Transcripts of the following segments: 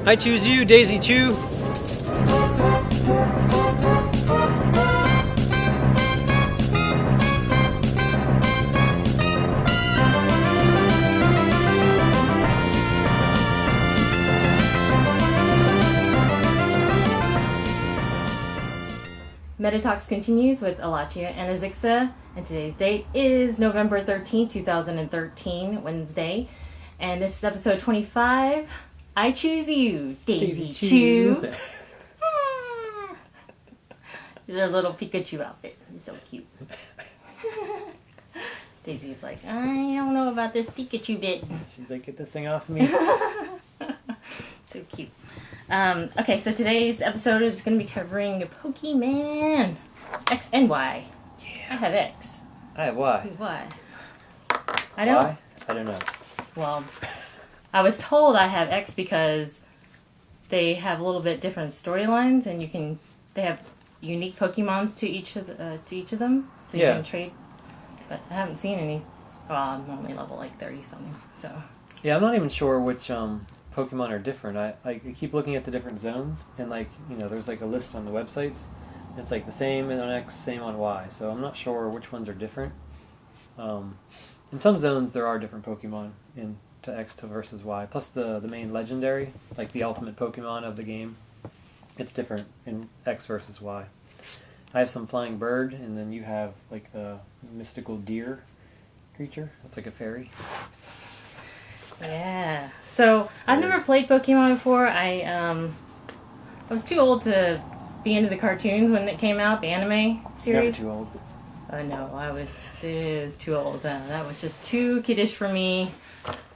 I choose you, Daisychu. Metatalks continues with Alachia and Azxya, and today's date is November 13th, 2013, Wednesday. And this is episode 25. I choose you, Daisychu. This is our little Pikachu outfit. He's so cute. Daisy's like, I don't know about this Pikachu bit. She's like, get this thing off me. So cute. Okay, so today's episode is going to be covering Pokemon X and Y. Yeah. I have X. I have Y. Why? I don't. Why? I don't know. Well, I was told I have X because they have a little bit different storylines, and they have unique Pokemons to each of them, so you can trade. But I haven't seen any. Well, I'm only level like 30 something, so. Yeah, I'm not even sure which Pokemon are different. I keep looking at the different zones, and there's like a list on the websites. And it's like the same on X, same on Y. So I'm not sure which ones are different. In some zones there are different Pokemon to X to versus Y. Plus the main legendary, like the ultimate Pokemon of the game, it's different in X versus Y. I have some flying bird, and then you have like the mystical deer creature. That's like a fairy. Yeah. So I've never played Pokemon before. I was too old to be into the cartoons when it came out, the anime series. Never too old. No, I was too old. That was just too kiddish for me.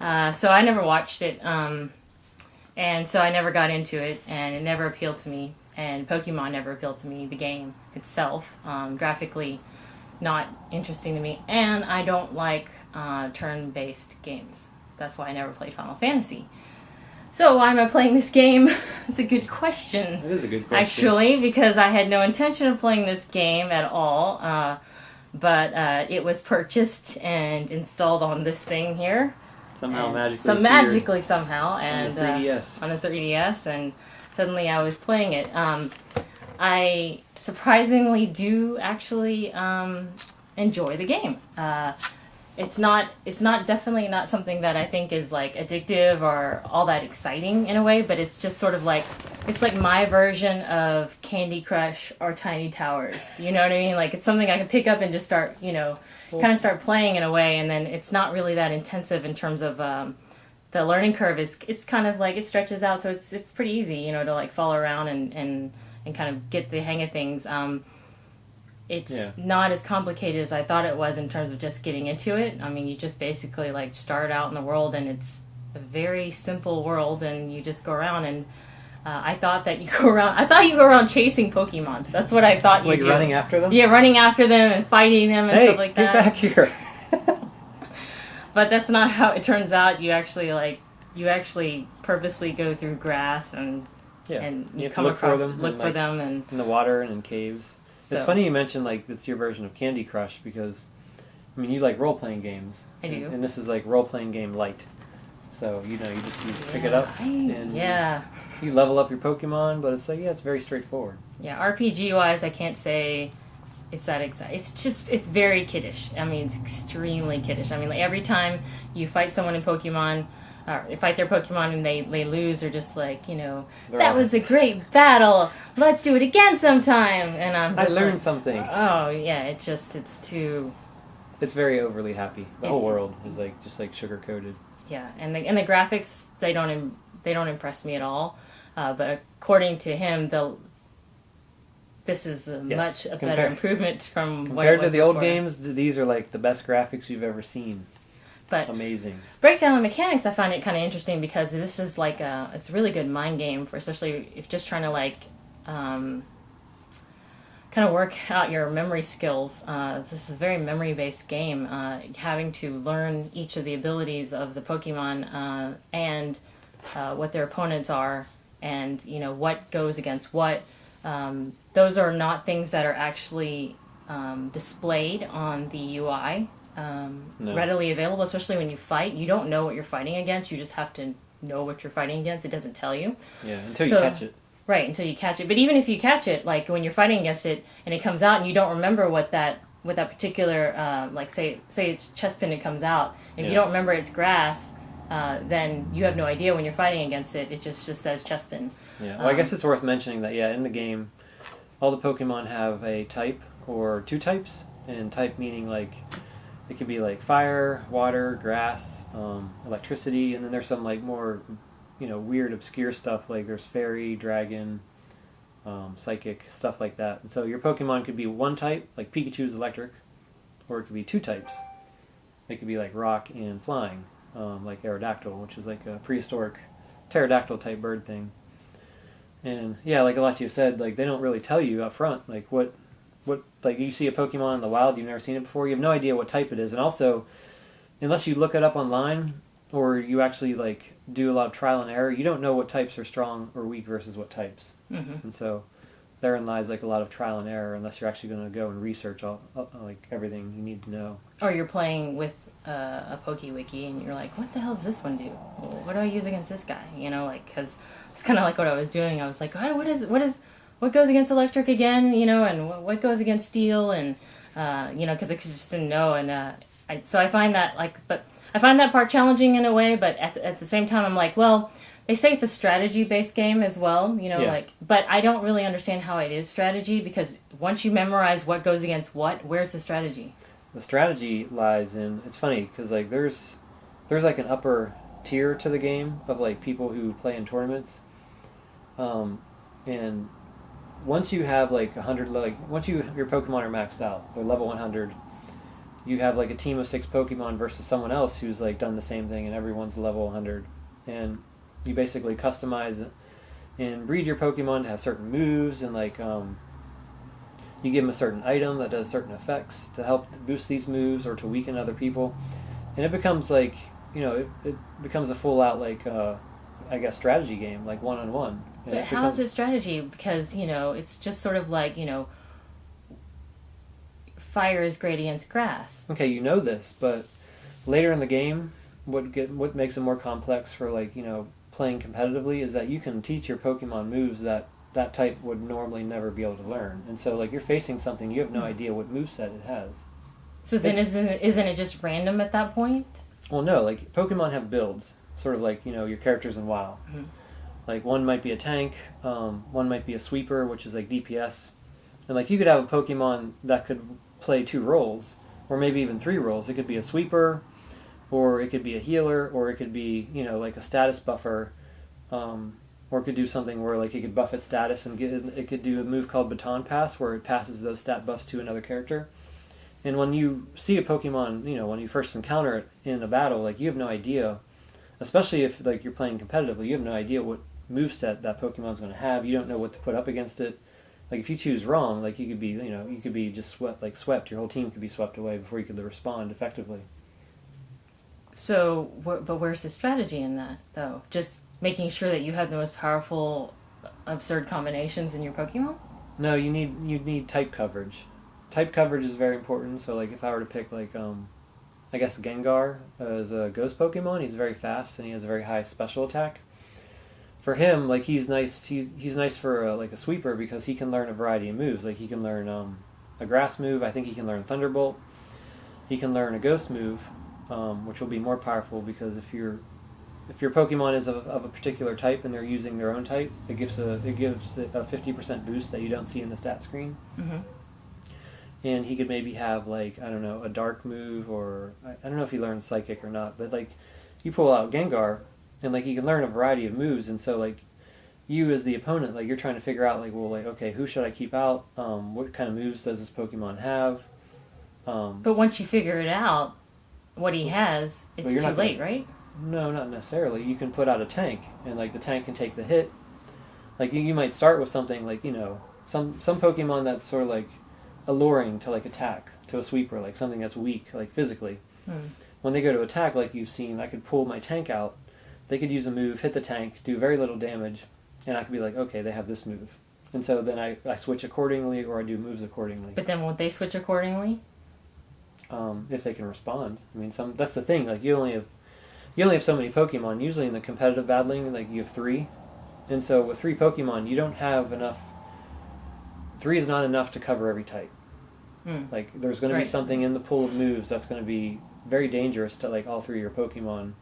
So I never watched it. And so I never got into it, and it never appealed to me. And Pokemon never appealed to me, the game itself. Graphically, not interesting to me. And I don't like turn-based games. That's why I never played Final Fantasy. So why am I playing this game? It's a good question. It is a good question. Actually, because I had no intention of playing this game at all. But it was purchased and installed on this thing here. Somehow magically somehow. And, on the 3DS. On the 3DS, and suddenly I was playing it. I surprisingly do actually enjoy the game. It's definitely not something that I think is like addictive or all that exciting in a way, but it's just sort of like, it's like my version of Candy Crush or Tiny Towers. You know what I mean? Like it's something I can pick up and just start, kind of start playing in a way, and then it's not really that intensive in terms of the learning curve. It's kind of like it stretches out, so it's pretty easy, to like follow around and kind of get the hang of things. It's not as complicated as I thought it was in terms of just getting into it. I mean, you just basically like start out in the world, and it's a very simple world, and you just go around. And I thought you go around chasing Pokemon. That's what I thought you do. Like running after them? Yeah, running after them and fighting them and stuff like that. Get back here. But that's not how it turns out. You actually purposely go through grass and you come across them and in the water and in caves. So. It's funny you mentioned like it's your version of Candy Crush, because I mean you like role playing games. I do. And this is like role playing game light. So you pick it up and you level up your Pokemon, but it's like it's very straightforward. Yeah, RPG wise I can't say it's that exciting. It's very kiddish. I mean, it's extremely kiddish. I mean, like every time you fight someone in Pokemon, fight their Pokemon and they lose, or just like, that was a great battle. Let's do it again sometime. And I learned something. Oh yeah, it's too. It's very overly happy. The whole world is just sugar coated. Yeah, and the graphics they don't impress me at all. But according to him, this is much better improvement from what it was compared to the old games. These are like the best graphics you've ever seen. But amazing. Breakdown the mechanics, I find it kind of interesting, because this is like it's a really good mind game for, especially if just trying to like kind of work out your memory skills. This is a very memory-based game, having to learn each of the abilities of the Pokemon and what their opponents are, and what goes against what. Those are not things that are actually displayed on the UI. No. Readily available, especially when you fight. You don't know what you're fighting against. You just have to know what you're fighting against. It doesn't tell you. Yeah, until you catch it. Right, until you catch it. But even if you catch it, like when you're fighting against it and it comes out and you don't remember what that particular, like say it's chest pin, it comes out, and you don't remember it's grass, then you have no idea when you're fighting against it. It just says chest pin. Yeah, well, I guess it's worth mentioning that, in the game, all the Pokemon have a type or two types, and type meaning like it could be like fire, water, grass, electricity, and then there's some like more weird obscure stuff like there's fairy, dragon, psychic, stuff like that. And so your Pokemon could be one type, like Pikachu's electric, or it could be two types. It could be like rock and flying, like Aerodactyl, which is like a prehistoric pterodactyl type bird thing. And yeah, like Alachia said, like they don't really tell you up front, like what like you see a Pokemon in the wild, you've never seen it before, you have no idea what type it is, and also unless you look it up online or you actually like do a lot of trial and error, you don't know what types are strong or weak versus what types. And so therein lies like a lot of trial and error unless you're actually going to go and research all like everything you need to know. Or you're playing with a PokeWiki and you're like, what the hell does this one do? Well, what do I use against this guy? Like because it's kind of like what I was doing. I was like, what goes against electric again? And what goes against steel? And because I just didn't know. And so I find that I find that part challenging in a way, but at the same time, I'm like, well, they say it's a strategy-based game as well, but I don't really understand how it is strategy, because once you memorize what goes against what, where's the strategy? The strategy lies in, it's funny, because like there's like an upper tier to the game of like people who play in tournaments, and once you have like 100, like once your Pokemon are maxed out, they're level 100, you have like a team of 6 Pokemon versus someone else who's like done the same thing and everyone's level 100, and you basically customize and breed your Pokemon to have certain moves, and like you give them a certain item that does certain effects to help boost these moves or to weaken other people, and it becomes like it becomes a full out like I guess strategy game, like one-on-one. But how is it strategy? Because it's just sort of like fire is great against grass. Okay, you know this, but later in the game, what makes it more complex for like playing competitively is that you can teach your Pokemon moves that type would normally never be able to learn, and so like you're facing something you have no idea what moveset it has. So then isn't it just random at that point? Well, no, like Pokemon have builds, sort of like your characters in WoW. Mm-hmm. Like one might be a tank, one might be a sweeper, which is like DPS, and like you could have a Pokemon that could play 2 roles, or maybe even 3 roles. It could be a sweeper, or it could be a healer, or it could be like a status buffer, or it could do something where like it could buff its status and it could do a move called Baton Pass, where it passes those stat buffs to another character. And when you see a Pokemon, when you first encounter it in a battle, like you have no idea, especially if like you're playing competitively, you have no idea what moveset that Pokemon's going to have. You don't know what to put up against it. Like if you choose wrong, like you could be just swept. Your whole team could be swept away before you could respond effectively. So, but where's the strategy in that, though? Just making sure that you have the most powerful, absurd combinations in your Pokemon? No, you need type coverage. Type coverage is very important. So, like, if I were to pick, like, I guess Gengar as a ghost Pokemon, he's very fast and he has a very high special attack. For him, like, he's nice. He's nice for like a sweeper because he can learn a variety of moves. Like, he can learn a grass move. I think he can learn Thunderbolt. He can learn a ghost move, which will be more powerful because if your Pokemon is of a particular type and they're using their own type, it gives it a 50% boost that you don't see in the stat screen. Mm-hmm. And he could maybe have like, I don't know, a dark move, or I don't know if he learns psychic or not, but like you pull out Gengar and like he can learn a variety of moves, and so like you as the opponent, like you're trying to figure out like, well, like, okay, who should I keep out? What kind of moves does this Pokemon have? But once you figure it out, what he has, it's too late, right? No, not necessarily. You can put out a tank, and like the tank can take the hit. Like you might start with something like some Pokemon that's sort of like alluring to like attack, to a sweeper, like something that's weak, like physically. When they go to attack, like you've seen, I could pull my tank out. They could use a move, hit the tank, do very little damage, and I could be like, okay, they have this move, and so then I switch accordingly, or I do moves accordingly. But then won't they switch accordingly? If they can respond. I mean, that's the thing. Like you you only have so many Pokemon. Usually in the competitive battling, like you have 3, and so with 3 Pokemon, you don't have enough. 3 is not enough to cover every type. Like there's going to be something in the pool of moves that's going to be very dangerous to like all 3 of your Pokemon,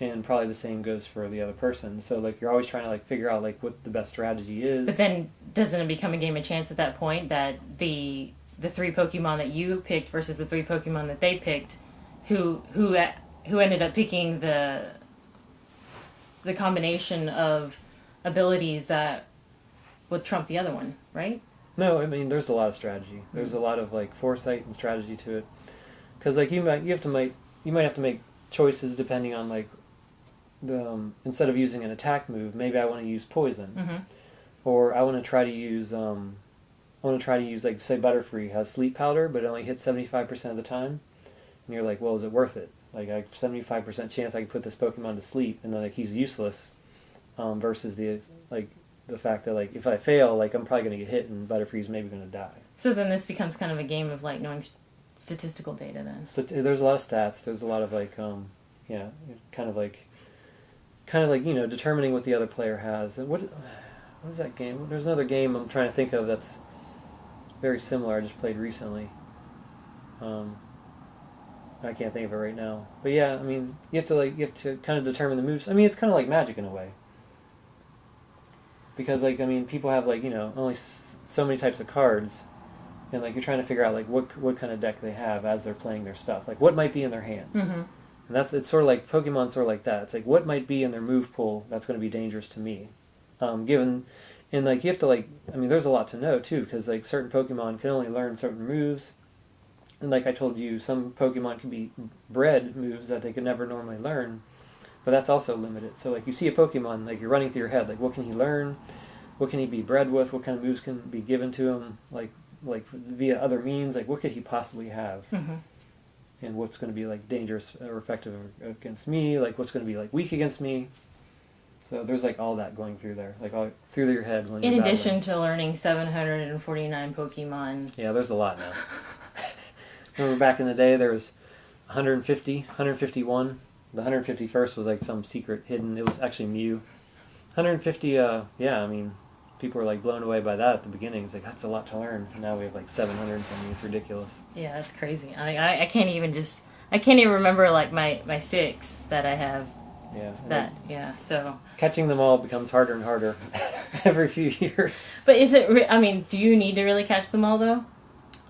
and probably the same goes for the other person. So like you're always trying to like figure out like what the best strategy is. But then doesn't it become a game of chance at that point that the 3 Pokemon that you picked versus the 3 Pokemon that they picked, who ended up picking the combination of abilities that would trump the other one, right? No, I mean there's a lot of strategy. There's a lot of like foresight and strategy to it, because like you might have to make choices depending on like the instead of using an attack move, maybe I want to use poison, or I want to try to use like say Butterfree has sleep powder, but it only hits 75% of the time, and you're like, well, is it worth it? Like I have 75% chance I can put this Pokemon to sleep, and then like he's useless, versus the fact that like if I fail, like I'm probably going to get hit and Butterfree's maybe going to die. So then this becomes kind of a game of like knowing statistical data then. So there's a lot of stats. There's a lot of like kind of like determining what the other player has. And what is that game? There's another game I'm trying to think of that's very similar. I just played recently. I can't think of it right now. But yeah, I mean you have to kind of determine the moves. I mean it's kind of like Magic in a way. Because like I mean people have like only so many types of cards, and like you're trying to figure out like what kind of deck they have as they're playing their stuff, like what might be in their hand, and it's sort of like Pokemon's sort of like that. It's like what might be in their move pool that's going to be dangerous to me, given, and like you have to like I mean there's a lot to know too, because like certain Pokemon can only learn certain moves, and like I told you some Pokemon can be bred moves that they could never normally learn. But that's also limited. So like you see a Pokemon, like you're running through your head, like what can he learn? What can he be bred with? What kind of moves can be given to him? Like via other means, like what could he possibly have? And what's going to be like dangerous or effective against me? Like what's going to be like weak against me? So there's like all that going through there, like all through your head when you're in addition to learning 749 Pokemon. Yeah, there's a lot now. Remember back in the day there was 150, 151. The 151st was like some secret hidden. It was actually Mew. 150. Yeah, I mean, people were like blown away by that at the beginning. It's like that's a lot to learn. Now we have like 700 and something. It's ridiculous. Yeah, that's crazy. I can't even remember like my 6 that I have. Yeah. So catching them all becomes harder and harder every few years. But is it? I mean, do you need to really catch them all though?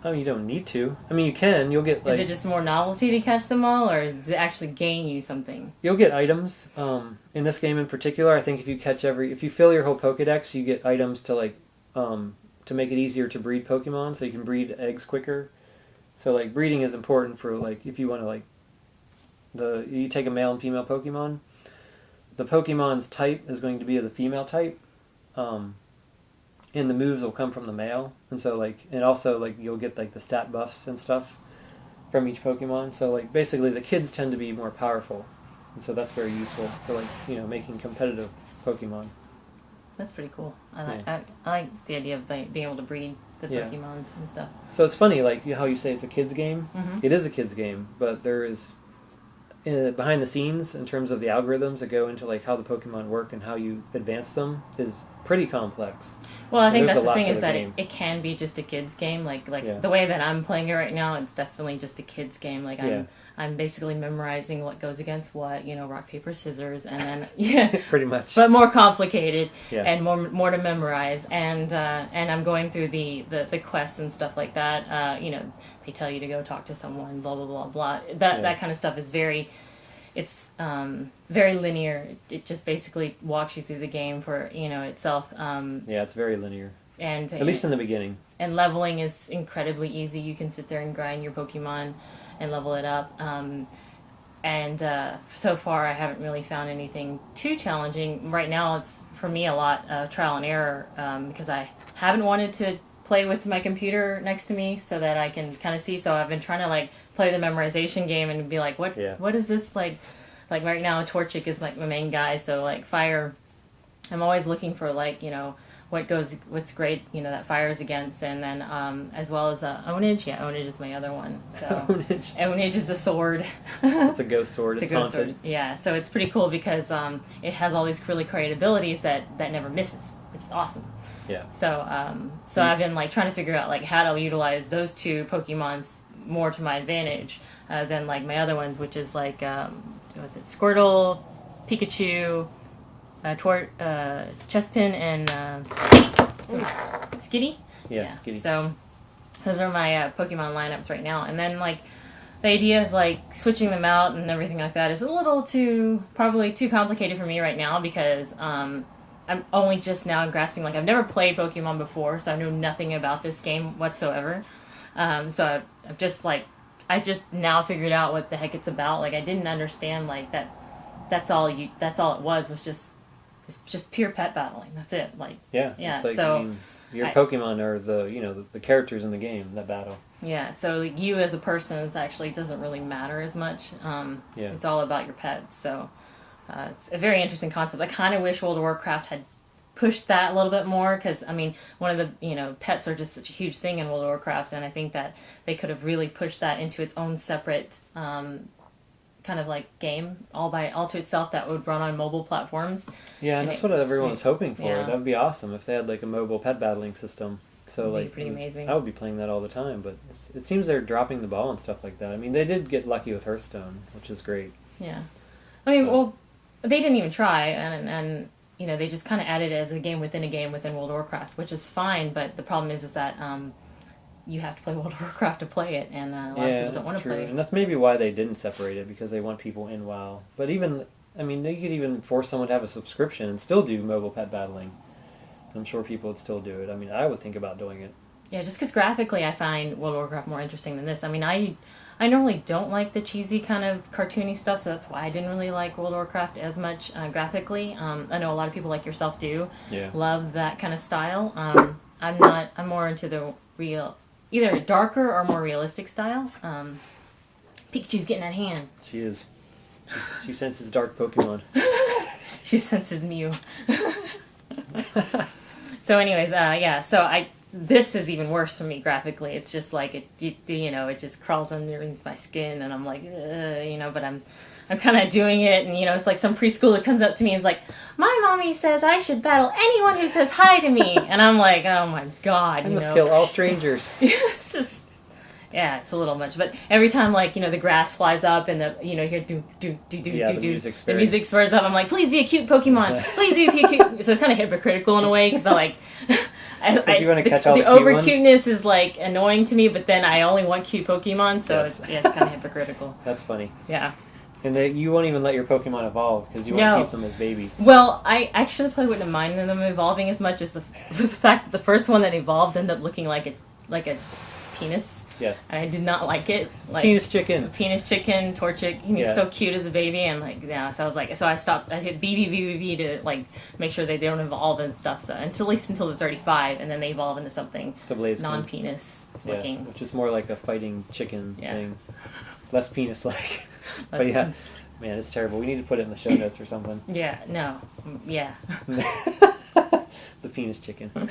I mean, you don't need to. I mean, you can. You'll get like... Is it just more novelty to catch them all, or does it actually gain you something? You'll get items. In this game in particular, I think if you fill your whole Pokedex, you get items to like, to make it easier to breed Pokemon, so you can breed eggs quicker. So like breeding is important for like if you want to like, you take a male and female Pokemon, the Pokemon's type is going to be the female type. And the moves will come from the male, and so like, and also like you'll get like the stat buffs and stuff from each Pokemon. So like basically the kids tend to be more powerful, and so that's very useful for like making competitive Pokemon. That's pretty cool. I like the idea of being able to breed the Pokemons and stuff. So it's funny like how you say it's a kids game. It is a kids game, but there is behind the scenes in terms of the algorithms that go into like how the Pokemon work and how you advance them is pretty complex. Well, I think that's the thing is that it can be just a kid's game. Like the way that I'm playing it right now, it's definitely just a kid's game. Like I'm basically memorizing what goes against what, rock, paper, scissors, and then pretty much. But more complicated and more to memorize. And I'm going through the quests and stuff like that. They tell you to go talk to someone, blah blah blah blah. That kind of stuff is very linear. It just basically walks you through the game for itself. It's very linear, and at least in the beginning. And leveling is incredibly easy. You can sit there and grind your Pokemon and level it up. So far, I haven't really found anything too challenging. Right now, it's for me a lot trial and error because I haven't wanted to play with my computer next to me so that I can kind of see. So I've been trying to like play the memorization game and be like, what is this like? Like right now, Torchic is like my main guy. So like fire, I'm always looking for like what's great, that fires against, and then as well as Onage. Yeah, Onage is my other one. So Onage is the sword. It's a ghost sword. It's haunted. Sword. Yeah, so it's pretty cool because it has all these really great abilities that never misses, which is awesome. Yeah. So I've been trying to figure out how to utilize those two Pokemons more to my advantage than my other ones, which is was it Squirtle, Pikachu, Chespin, and Skitty. Yeah, Skitty. So those are my Pokemon lineups right now, and then the idea of switching them out and everything like that is a little probably too complicated for me right now because I'm only just now grasping. I've never played Pokemon before, so I know nothing about this game whatsoever. So I've just I just now figured out what the heck it's about. I didn't understand that. That's all it was just pure pet battling. That's it. Yeah. So your Pokemon are the characters in the game that battle. Yeah. So you as a person actually doesn't really matter as much. It's all about your pets. So it's a very interesting concept. I kind of wish World of Warcraft had pushed that a little bit more because one of the pets are just such a huge thing in World of Warcraft, and I think that they could have really pushed that into its own separate kind of game all to itself that would run on mobile platforms. Yeah, and that's what everyone was hoping for. Yeah. That would be awesome if they had a mobile pet battling system. So It'd be pretty amazing. I would be playing that all the time, but it seems they're dropping the ball and stuff like that. I mean, they did get lucky with Hearthstone, which is great. Yeah, well, they didn't even try, and they just kind of added it as a game within World of Warcraft, which is fine. But the problem is that you have to play World of Warcraft to play it, and a lot of people don't want to play it. And that's maybe why they didn't separate it, because they want people in WoW. But they could even force someone to have a subscription and still do mobile pet battling. I'm sure people would still do it. I would think about doing it. Yeah, just because graphically I find World of Warcraft more interesting than this. I normally don't like the cheesy kind of cartoony stuff, so that's why I didn't really like World of Warcraft as much graphically. I know a lot of people like yourself do. Yeah. Love that kind of style. I'm more into the real, either darker or more realistic style. Pikachu's getting that hand. She is. She senses dark Pokemon. She senses Mew. So anyways, so this is even worse for me graphically. It's just it just crawls underneath my skin, and I'm but I'm kind of doing it, and it's some preschooler comes up to me and is like, my mommy says I should battle anyone who says hi to me, and I'm like, oh my god, I must kill all strangers. It's just, it's a little much, but every time the grass flies up and the hear do do do do do do, the music spurs up. I'm like, please be a cute Pokemon, please be a cute. So it's kind of hypocritical in a way because you want to catch all the over cute cuteness is annoying to me, but then I only want cute Pokemon, so it's kind of hypocritical. That's funny. Yeah. And you won't even let your Pokemon evolve because you want to keep them as babies. Well, I actually probably wouldn't have minded them evolving as much as the fact that the first one that evolved ended up looking like a penis. Yes. And I did not like it. Penis chicken. Penis chicken, Torchic. He's so cute as a baby, and so I was so I stopped. I hit BBBBB to make sure they don't evolve and stuff. So at least until the 35, and then they evolve into something non-penis looking. Yes, which is more like a fighting chicken thing, less penis-like. But man, it's terrible. We need to put it in the show notes or something. Yeah. No. Yeah. The penis chicken.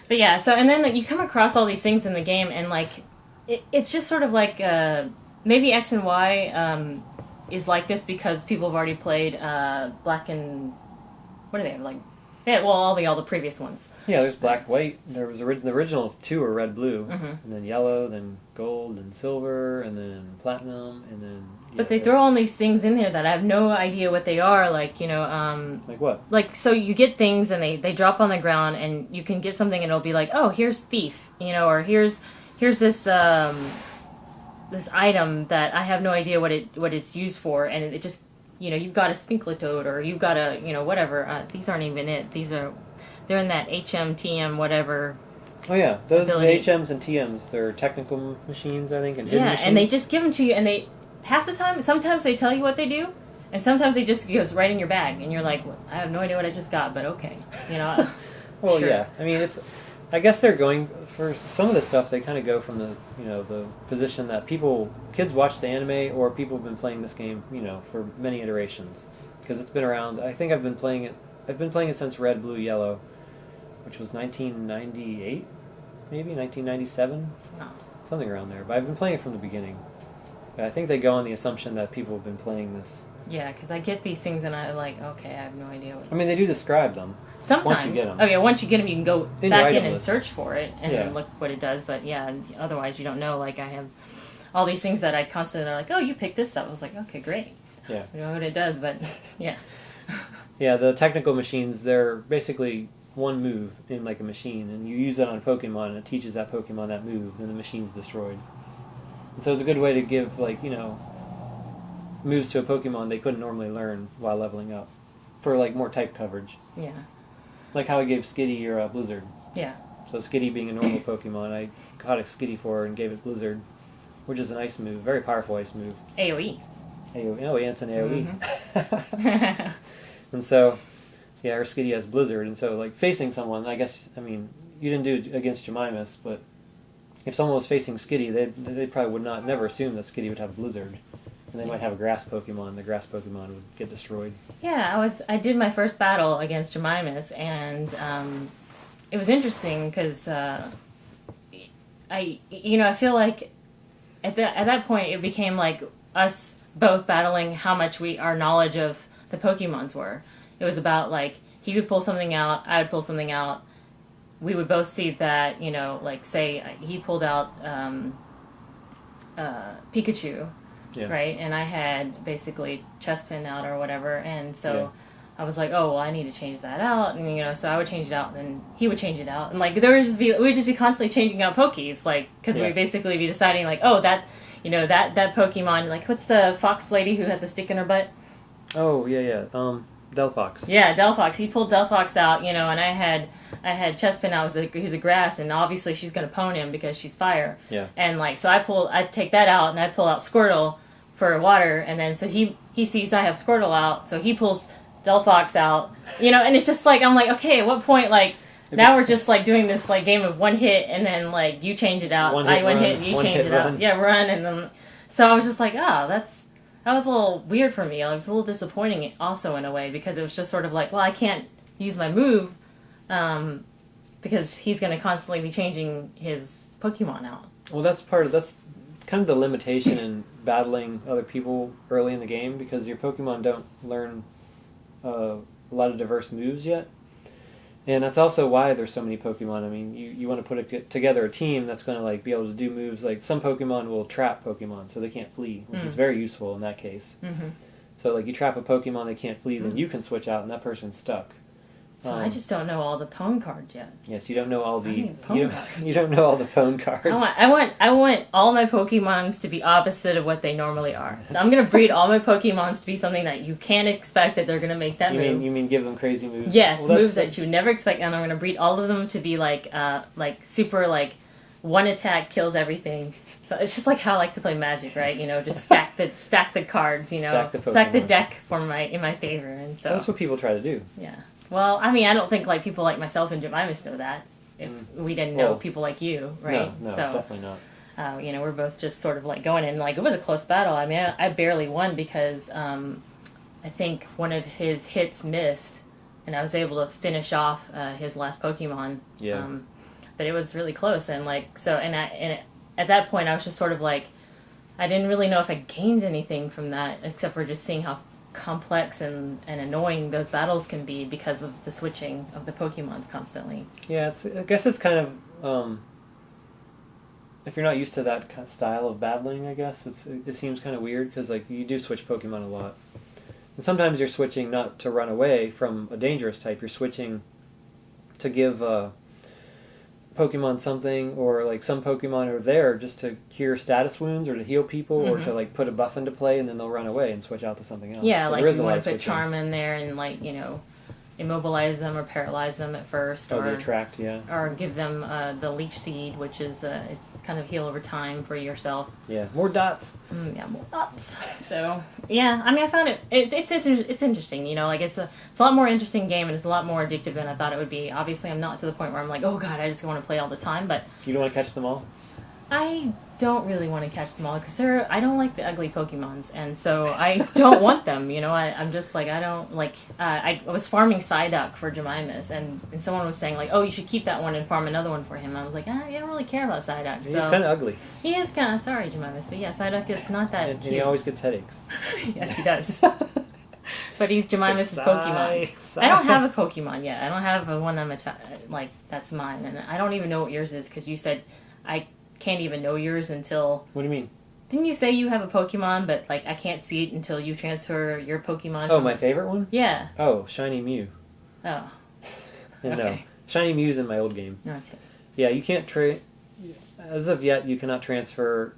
But yeah, so and then you come across all these things in the game, and it's just sort of maybe X and Y is like this because people have already played Black and what are they all the previous ones. Yeah, there's Black, White. There was the original two are Red, Blue, and then Yellow, then Gold, and Silver, and then Platinum, and then. But they throw all these things in here that I have no idea what they are. Like what? So you get things and they drop on the ground, and you can get something and it'll be like, oh, here's thief, or here's this this item that I have no idea what it's used for, and it just you've got a Spinkletoad or you've got a whatever. These aren't even it. They're in that HM, TM, whatever. Oh yeah, those are the HMs and TMs. They're technical machines, I think, and hidden machines. And they just give them to you, and they. Half the time, sometimes they tell you what they do, and sometimes they just goes right in your bag, and you're like, well, I have no idea what I just got, but okay, Well, sure. Yeah, I mean, I guess they're going for some of the stuff. They kind of go from the the position that kids watch the anime, or people have been playing this game for many iterations because it's been around. I think I've been playing it. I've been playing it since Red, Blue, Yellow, which was 1998, maybe 1997, Oh. something around there. But I've been playing it from the beginning. But I think they go on the assumption that people have been playing this. Yeah, because I get these things and I'm like, okay, I have no idea what. I mean, they do describe them. Sometimes. Once you get them. Oh yeah, once you get them, you can go In back your in item and list. search for it and Yeah. look what it does. But yeah, otherwise you don't know. Like I have all these things that I constantly are like, oh, you picked this up. I was like, okay, great. Yeah. I know what it does, but yeah. Yeah, the technical machines, they're basically one move in like a machine, and you use that on a Pokemon, and it teaches that Pokemon that move, and the machine's destroyed. And so it's a good way to give, like, you know, moves to a Pokemon they couldn't normally learn while leveling up, for like more type coverage. Yeah. Like how I gave Skitty your Blizzard. Yeah. So Skitty being a normal Pokemon, I caught a Skitty for her and gave it Blizzard, which is an ice move, very powerful ice move. AOE. AOE, oh yeah, it's an AOE. Mm-hmm. And so, yeah, her Skitty has Blizzard, and so, like, facing someone, I guess, I mean, you didn't do it against Jemimus, but if someone was facing Skitty, they probably would not never assume that Skitty would have Blizzard. And they might have a grass Pokemon, the grass Pokemon would get destroyed. Yeah, I did my first battle against Jemimus, and it was interesting because I feel like at that point it became like us both battling how much our knowledge of the Pokemons were. It was about like he would pull something out, I would pull something out. We would both see that, you know, like say he pulled out Pikachu. Yeah. Right, and I had basically Chespin out or whatever, and so Yeah. I was like, oh, well, I need to change that out, and so I would change it out, and then he would change it out, and like we would just be constantly changing out Pokies, like because we'd basically be deciding like, oh, that Pokemon, like what's the fox lady who has a stick in her butt? Oh yeah. Delphox. Yeah, Delphox. He pulled Delphox out, and I had Chespin out who's a grass, and obviously she's gonna pwn him because she's fire. Yeah. And like so I'd take that out, and I'd pull out Squirtle for water, and then so he sees I have Squirtle out, so he pulls Delphox out, and it's just like I'm like, okay, at what point now we're just like doing this like game of one hit, and then like you change it out, One hit, you change it out, yeah, run, and then so I was just like, oh, that was a little weird for me. It was a little disappointing also in a way because it was just sort of like, well, I can't use my move because he's going to constantly be changing his Pokemon out. Well, that's kind of the limitation in battling other people early in the game because your Pokemon don't learn a lot of diverse moves yet. And that's also why there's so many Pokemon. I mean, you want to put together a team that's going to like be able to do moves. Like some Pokemon will trap Pokemon so they can't flee, which is very useful in that case. Mm-hmm. So like you trap a Pokemon, they can't flee, then you can switch out and that person's stuck. So I just don't know all the Pwn cards yet. Yes, you don't know all the you don't know all the Pwn cards. I want all my Pokemons to be opposite of what they normally are. So I'm gonna breed all my Pokemons to be something that you can't expect that they're gonna make that move. You mean give them crazy moves? Yes, moves that you never expect, and I'm gonna breed all of them to be like super like one attack kills everything. So it's just like how I like to play Magic, right? Just stack the cards, stack the deck in my favor, and so that's what people try to do. Yeah. Well, I mean, I don't think like people like myself and Jemimus know that. If we didn't know people like you, right? No, so, definitely not. We're both just sort of like going in. Like it was a close battle. I mean, I barely won because I think one of his hits missed, and I was able to finish off his last Pokemon. Yeah. But it was really close, and like so, at that point, I was just sort of like, I didn't really know if I gained anything from that, except for just seeing how complex and annoying those battles can be because of the switching of the Pokemons constantly. Yeah, I guess it's kind of if you're not used to that kind of style of battling, I guess it seems kind of weird because like you do switch Pokemon a lot, and sometimes you're switching not to run away from a dangerous type. You're switching to give Pokemon something, or like some Pokemon are there just to cure status wounds or to heal people or to like put a buff into play, and then they'll run away and switch out to something else. Yeah, so like you want to put Charm in there and like immobilize them or paralyze them at first, or they attract, or give them the Leech Seed, which is it's kind of heal over time for yourself. Yeah, more dots. Yeah, more dots. So yeah, I mean, I found it's interesting. Like it's a lot more interesting game, and it's a lot more addictive than I thought it would be. Obviously, I'm not to the point where I'm like, oh god, I just want to play all the time. But you don't want to catch them all. I don't really want to catch them all because I don't like the ugly Pokemons, and so I don't want them. I'm just like I don't like. I was farming Psyduck for Jemimas, and someone was saying like, oh, you should keep that one and farm another one for him. And I was like, I don't really care about Psyduck. He's kind of ugly. He is kind of sorry, Jemimas, but yeah, Psyduck is not that and cute. he always gets headaches. Yes, he does. But he's Jemimas' Pokemon. I don't have a Pokemon yet. I don't have a one like that's mine, and I don't even know what yours is because you said I can't even know yours until. What do you mean? Didn't you say you have a Pokemon, but like I can't see it until you transfer your Pokemon? Oh, my favorite one? Yeah. Oh, Shiny Mew. Oh. And Okay. no, Shiny Mew's in my old game. Okay. Yeah, you can't as of yet, you cannot transfer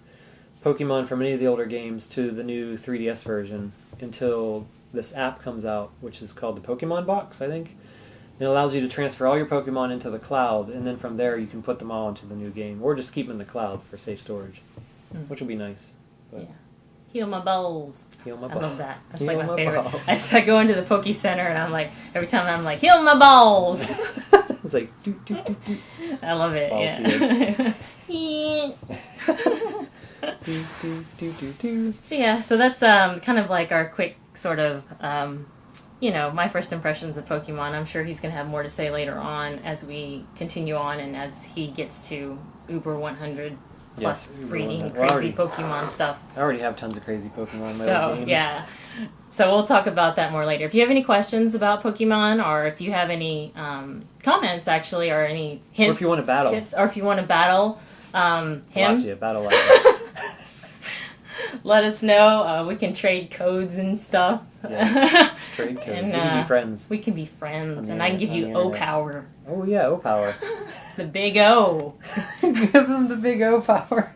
Pokemon from any of the older games to the new 3DS version until this app comes out, which is called the Pokemon Box, I think. It allows you to transfer all your Pokemon into the cloud, and then from there you can put them all into the new game, or just keep them in the cloud for safe storage, which will be nice. But Yeah. Heal my balls. Heal my I balls. love that. That's Heal like my my favorite. balls. I go into the Poke Center and I'm like, every time I'm like, heal my balls. It's like, doo, doo, doo, doo. I love it. Balls Yeah. Doo, doo, doo, doo, doo. Yeah, so that's kind of like our quick sort of, my first impressions of Pokemon. I'm sure he's going to have more to say later on as we continue on and as he gets to Uber 100 plus Yes, Uber breeding 100. Well, crazy Pokemon stuff. I already have tons of crazy Pokemon in my old So, games. yeah. So we'll talk about that more later. If you have any questions about Pokemon, or if you have any comments, actually, or any hints, Or if you want to battle. tips, or if you want to battle him, Alachia, battle Alachia. let us know. We can trade codes and stuff. Yeah. Trade codes. And, We can be friends. We can be friends, On the and I can give on you the O internet. power, Oh yeah, O power. the big O. Give him the big O power.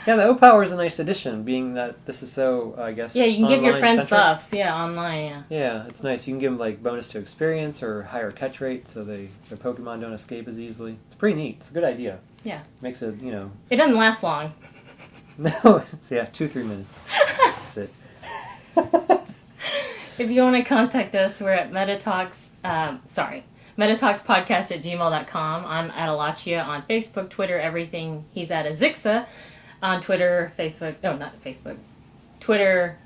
Yeah, the O power is a nice addition, being that this is so, I guess. Yeah, you can give your friends online-centric. buffs. Yeah, online. Yeah. Yeah, it's nice. You can give them like bonus to experience or higher catch rate, so their Pokemon don't escape as easily. It's pretty neat. It's a good idea. Yeah. Makes it, It doesn't last long. No, yeah, 2-3 minutes. That's it. If you want to contact us, we're at metatalks. metatalkspodcast@gmail.com. I'm at Alachia on Facebook, Twitter, everything. He's at Azxya on Twitter, Facebook. No, not Facebook. Twitter,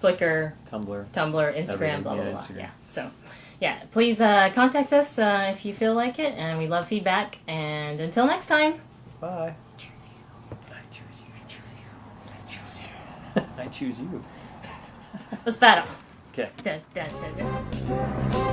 Flickr, Tumblr. Instagram, Everything, blah, blah, yeah, blah. Instagram. Yeah. So, yeah, please contact us if you feel like it, and we love feedback. And until next time. Bye. I choose you. Let's battle. Okay. Dun, dun, dun, dun.